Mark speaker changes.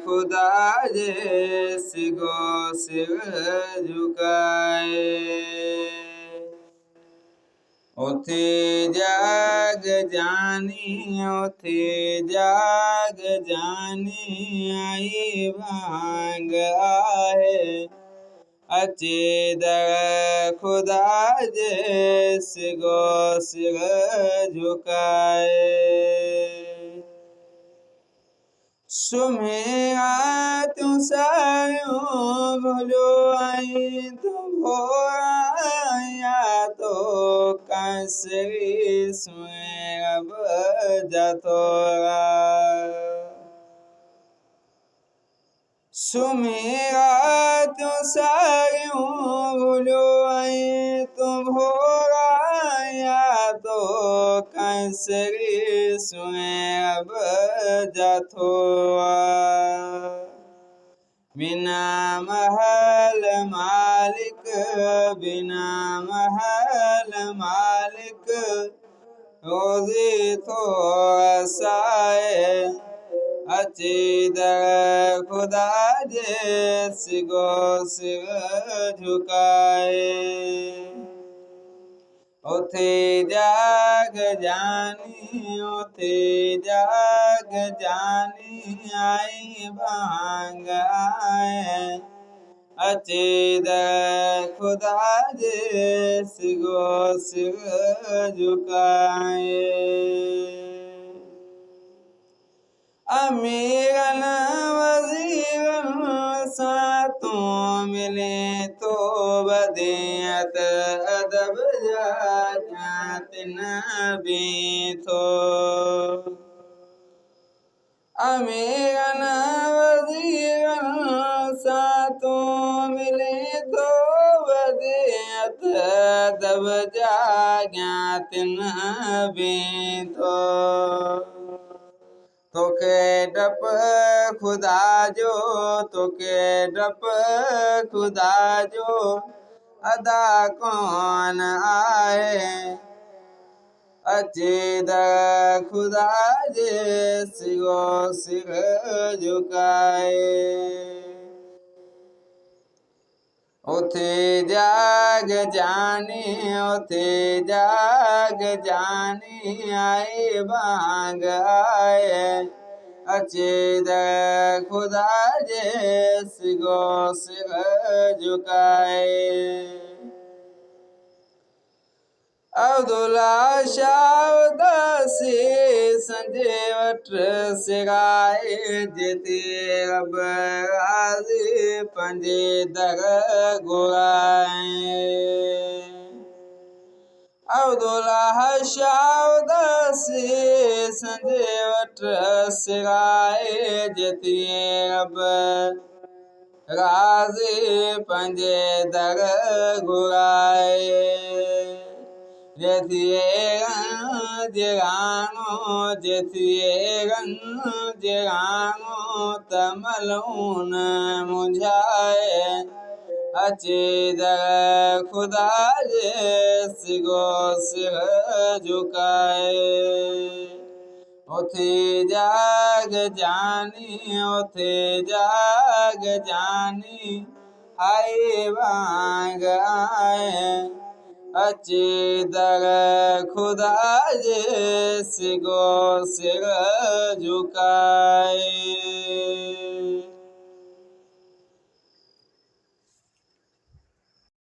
Speaker 1: खुदा जे सिगो सिर झुकाए उथे जाग जानी उथे जाग जानी आई भांग आए अचे दर खुदा जे सिगो सिर झुकाए सुमेरा तू सायो भलो आई तू भोया तो कसरी सुए अब जतोरा सुमेरा तू सायो भलो आई तू भोया तो कसरी सुए अब जतोरा बिना महल मालिक बिना महल मालिक रोजी तो साए अचे दर खुदा जे सिगो सिर झुकाए उथे जाग जानी उथे जाग जानी आई भांग आए अचे दर खुदा जे सिगो सिर झुकाए अमीरन वजीरन सातों मिले तो बदियत अदब जात नबी थो अमीरन वजीरन सातों मिले तो बदियत अदब जात नबी थो तोके डप खुदा जो तोके डप खुदा जो अदा कौन आए अचे दर खुदा जे सिगो सिर झुकाए उथे जाग जानी उथे जाग जानी आई भांग आए अचे दर खुदा जे सिगो सिर झुकाए अब्दुल्ला शाह दासी संजे वट सिराए जेते अब राज़ी पंजे दर घुराए अब्दुल्ला शाह दासी संजे वट सिराए जेते अब राज़ी पंजे दर घुराए जेतिए जगानो जेतिए जगानो तमलून मुझाए अचे दर खुदा जे सिगो सिर झुकाए उथे जाग जानी उथे जाग जानी आई भांग आए अचे दर खुदा जे सिगो सिर झुकाए।